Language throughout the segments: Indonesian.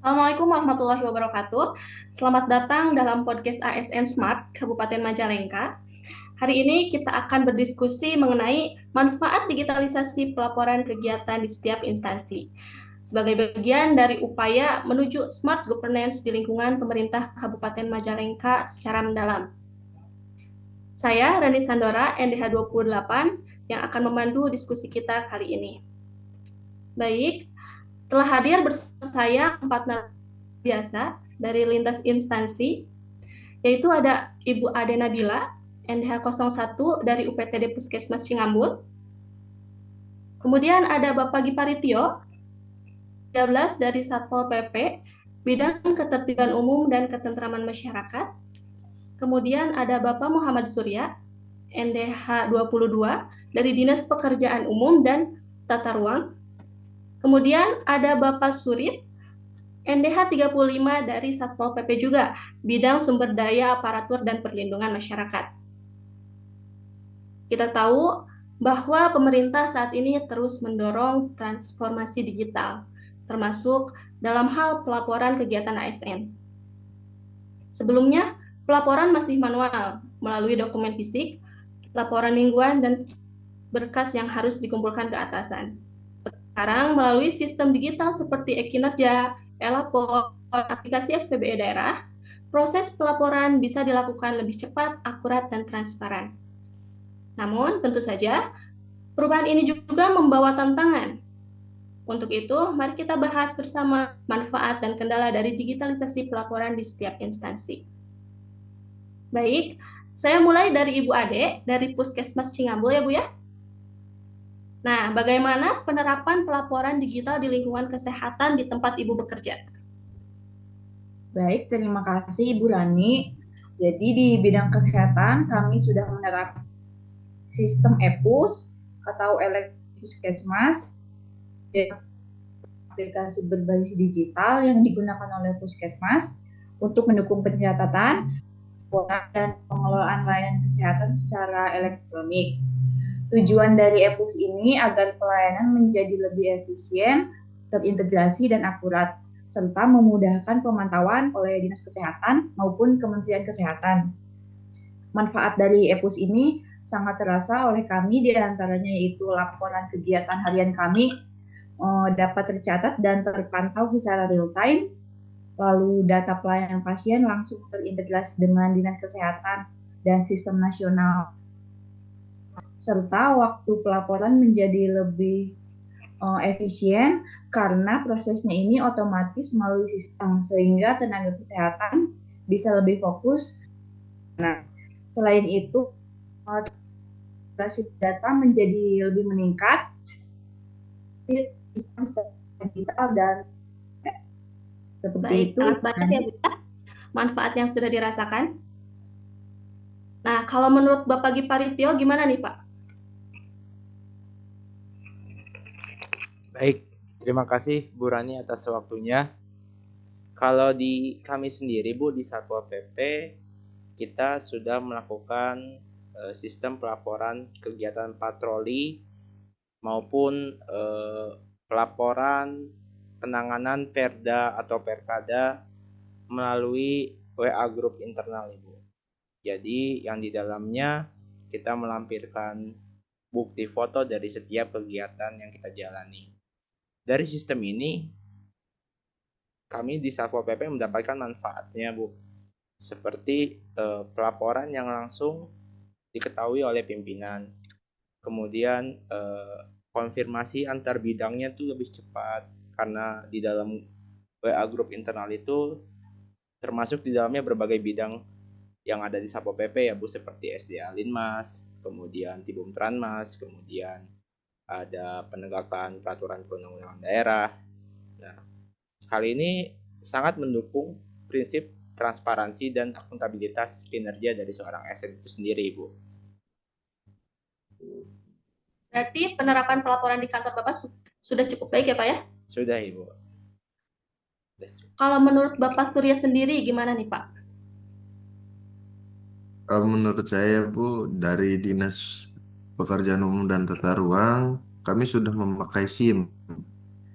Assalamualaikum warahmatullahi wabarakatuh. Selamat datang dalam podcast ASN Smart Kabupaten Majalengka. Hari ini kita akan berdiskusi mengenai manfaat digitalisasi pelaporan kegiatan di setiap instansi sebagai bagian dari upaya menuju smart governance di lingkungan pemerintah Kabupaten Majalengka secara mendalam. Saya Rani Sandora, NDH 28, yang akan memandu diskusi kita kali ini. Baik, telah hadir bersama saya 4 narasumber biasa dari lintas instansi, yaitu ada Ibu Ade Nabila, NDH 01 dari UPTD Puskesmas Cingambul. Kemudian ada Bapak Giparitio, 13 dari Satpol PP, Bidang Ketertiban Umum dan Ketentraman Masyarakat. Kemudian ada Bapak Muhammad Surya, NDH 22 dari Dinas Pekerjaan Umum dan Tata Ruang. Kemudian ada Bapak Surip, NDH 35 dari Satpol PP juga, bidang sumber daya aparatur dan perlindungan masyarakat. Kita tahu bahwa pemerintah saat ini terus mendorong transformasi digital, termasuk dalam hal pelaporan kegiatan ASN. Sebelumnya, pelaporan masih manual melalui dokumen fisik, laporan mingguan, dan berkas yang harus dikumpulkan ke atasan. Sekarang melalui sistem digital seperti e-kinerja, e-lapor, aplikasi SPBE daerah, proses pelaporan bisa dilakukan lebih cepat, akurat, dan transparan. Namun, tentu saja, perubahan ini juga membawa tantangan. Untuk itu, mari kita bahas bersama manfaat dan kendala dari digitalisasi pelaporan di setiap instansi. Baik, saya mulai dari Ibu Ade, dari Puskesmas Cingambul ya Bu ya. Nah, bagaimana penerapan pelaporan digital di lingkungan kesehatan di tempat Ibu bekerja? Baik, terima kasih Ibu Rani. Jadi di bidang kesehatan kami sudah menerapkan sistem EPUS atau elektronik puskesmas, aplikasi berbasis digital yang digunakan oleh puskesmas untuk mendukung pencatatan dan pengelolaan layanan kesehatan secara elektronik. Tujuan dari EPUS ini agar pelayanan menjadi lebih efisien, terintegrasi, dan akurat, serta memudahkan pemantauan oleh Dinas Kesehatan maupun Kementerian Kesehatan. Manfaat dari EPUS ini sangat terasa oleh kami, diantaranya yaitu laporan kegiatan harian kami dapat tercatat dan terpantau secara real time, lalu data pelayanan pasien langsung terintegrasi dengan Dinas Kesehatan dan sistem nasional, serta waktu pelaporan menjadi lebih efisien karena prosesnya ini otomatis melalui sistem sehingga tenaga kesehatan bisa lebih fokus. Nah, selain itu, data menjadi lebih meningkat, digital dan seperti Baik, itu. sangat banyak ya Bu ya, manfaat yang sudah dirasakan. Nah, kalau menurut Bapak Giparitio gimana nih Pak? Baik, terima kasih Bu Rani atas waktunya. Kalau di kami sendiri Bu di Satpol PP, kita sudah melakukan sistem pelaporan kegiatan patroli maupun pelaporan penanganan Perda atau Perkada melalui WA grup internal Ibu. Jadi yang di dalamnya kita melampirkan bukti foto dari setiap kegiatan yang kita jalani. Dari sistem ini, kami di Satpol PP mendapatkan manfaatnya, Bu. Seperti pelaporan yang langsung diketahui oleh pimpinan. Kemudian konfirmasi antar bidangnya itu lebih cepat karena di dalam WA grup internal itu termasuk di dalamnya berbagai bidang yang ada di Satpol PP ya Bu, seperti SDA Linmas, kemudian Tibum Tranmas, kemudian ada penegakan peraturan perundang-undangan daerah. Nah, hal ini sangat mendukung prinsip transparansi dan akuntabilitas kinerja dari seorang ASN itu sendiri, Ibu. Berarti penerapan pelaporan di kantor Bapak sudah cukup baik ya Pak ya? Sudah, Ibu. Kalau menurut Bapak Surya sendiri gimana nih Pak? Kalau menurut saya, Bu, dari Dinas Pekerjaan Umum dan Tata Ruang, kami sudah memakai SIM,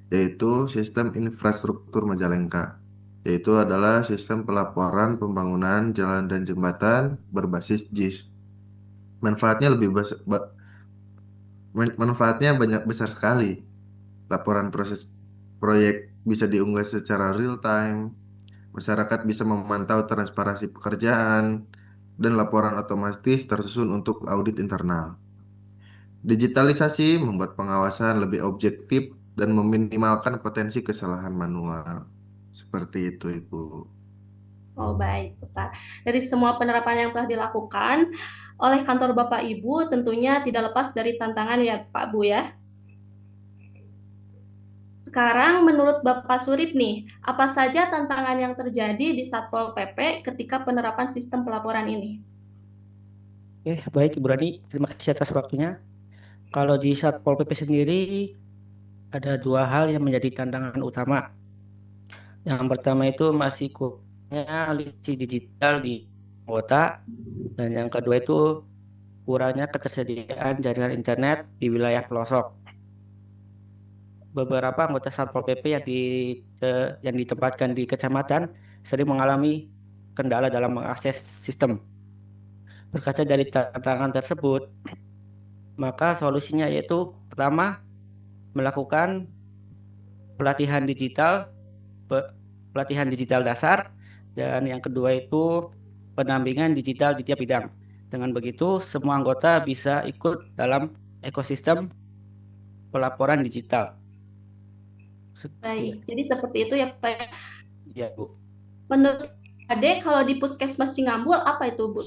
yaitu Sistem Infrastruktur Majalengka. yaitu adalah sistem pelaporan pembangunan jalan dan jembatan berbasis JIS. Manfaatnya manfaatnya banyak besar sekali. Laporan proses proyek bisa diunggah secara real time, masyarakat bisa memantau transparansi pekerjaan, dan laporan otomatis tersusun untuk audit internal. Digitalisasi membuat pengawasan lebih objektif dan meminimalkan potensi kesalahan manual. Seperti itu, Ibu. Oh, baik, Pak. Dari semua penerapan yang telah dilakukan oleh kantor Bapak Ibu tentunya tidak lepas dari tantangan ya Pak Bu ya. Sekarang menurut Bapak Surip nih, apa saja tantangan yang terjadi di Satpol PP ketika penerapan sistem pelaporan ini? Oke, baik Ibu Rani, terima kasih atas waktunya. Kalau di Satpol PP sendiri ada dua hal yang menjadi tantangan utama. Yang pertama itu masih kurangnya literasi digital di kota, dan yang kedua itu kurangnya ketersediaan jaringan internet di wilayah pelosok. Beberapa anggota Satpol PP yang ditempatkan di kecamatan sering mengalami kendala dalam mengakses sistem. Berkaca dari tantangan tersebut, maka solusinya yaitu pertama, melakukan pelatihan digital, pelatihan digital dasar, dan yang kedua itu pendampingan digital di tiap bidang. Dengan begitu, semua anggota bisa ikut dalam ekosistem pelaporan digital. Baik, jadi seperti itu ya Pak. Ya, Bu. Menurut Ade, kalau di Puskesmas Cingambul apa itu Bu?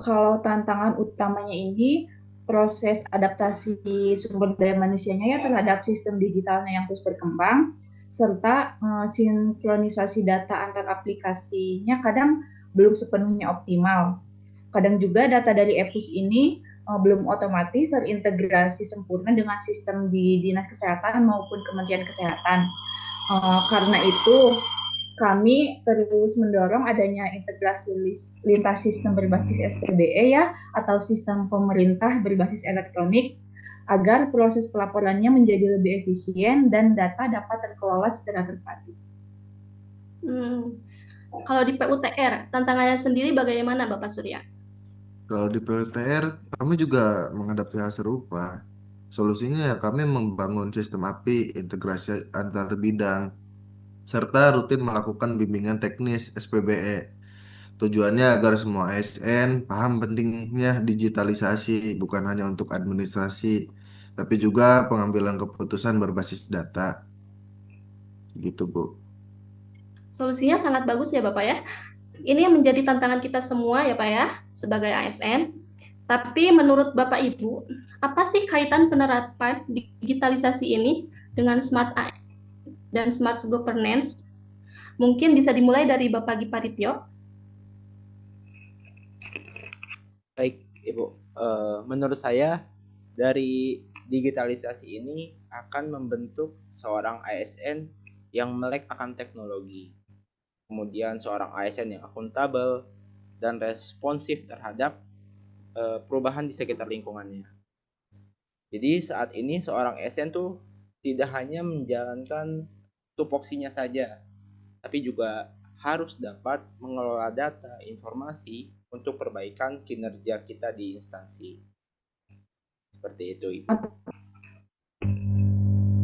Kalau tantangan utamanya ini proses adaptasi sumber daya manusianya ya terhadap sistem digitalnya yang terus berkembang, serta sinkronisasi data antar aplikasinya kadang belum sepenuhnya optimal. Kadang juga data dari EPUS ini belum otomatis terintegrasi sempurna dengan sistem di Dinas Kesehatan maupun Kementerian Kesehatan. Karena itu, kami terus mendorong adanya integrasi lintas sistem berbasis SPBE ya, atau sistem pemerintah berbasis elektronik, agar proses pelaporannya menjadi lebih efisien dan data dapat terkelola secara terpadu. Kalau di PUTR, tantangannya sendiri bagaimana Bapak Surya? Kalau di PUTR, kami juga menghadapi hal serupa. Solusinya ya kami membangun sistem API, integrasi antar bidang, serta rutin melakukan bimbingan teknis SPBE. Tujuannya agar semua ASN paham pentingnya digitalisasi, bukan hanya untuk administrasi, tapi juga pengambilan keputusan berbasis data. Gitu, Bu. Solusinya sangat bagus ya Bapak ya. Ini yang menjadi tantangan kita semua ya Pak ya, sebagai ASN. Tapi menurut Bapak Ibu, apa sih kaitan penerapan digitalisasi ini dengan smart AI dan smart governance? Mungkin bisa dimulai dari Bapak Giparityo. Baik, Ibu. Menurut saya, dari digitalisasi ini akan membentuk seorang ASN yang melek akan teknologi. Kemudian seorang ASN yang akuntabel dan responsif terhadap perubahan di sekitar lingkungannya. Jadi saat ini seorang ASN tuh tidak hanya menjalankan tupoksinya saja, tapi juga harus dapat mengelola data, informasi untuk perbaikan kinerja kita di instansi. Seperti itu, Ibu.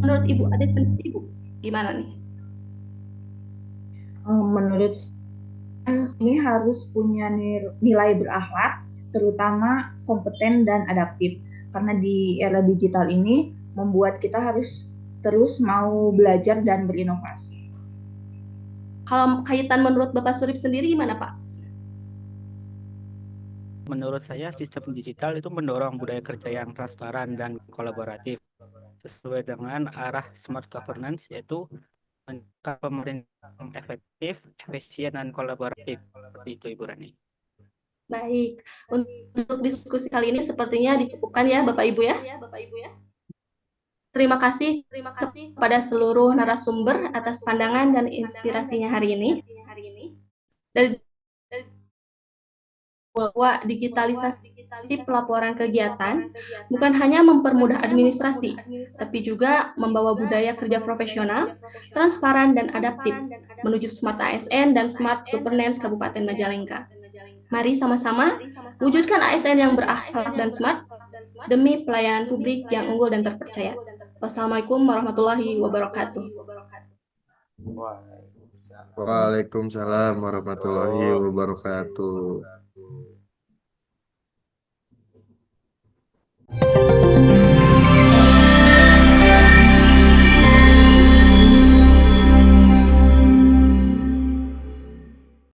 Menurut Ibu Ade sendiri, Ibu, gimana nih? Menurut saya, ini harus punya nilai berakhlak, terutama kompeten dan adaptif. Karena di era digital ini membuat kita harus terus mau belajar dan berinovasi. Kalau kaitan menurut Bapak Surip sendiri gimana Pak? Menurut saya, sistem digital itu mendorong budaya kerja yang transparan dan kolaboratif sesuai dengan arah smart governance, yaitu menjaga pemerintahan yang efektif, efisien, dan kolaboratif. Seperti itu, Ibu Rani. Baik, untuk diskusi kali ini sepertinya dicukupkan ya Bapak Ibu ya. Terima kasih kepada seluruh narasumber atas pandangan dan inspirasinya hari ini. Dari bahwa digitalisasi pelaporan kegiatan bukan hanya mempermudah administrasi, tapi juga membawa budaya kerja profesional, transparan, dan adaptif menuju Smart ASN dan Smart Governance Kabupaten Majalengka. Mari sama-sama wujudkan ASN yang berakhlak dan smart demi pelayanan publik yang unggul dan terpercaya. Wassalamualaikum warahmatullahi wabarakatuh. Waalaikumsalam. Waalaikumsalam warahmatullahi wabarakatuh.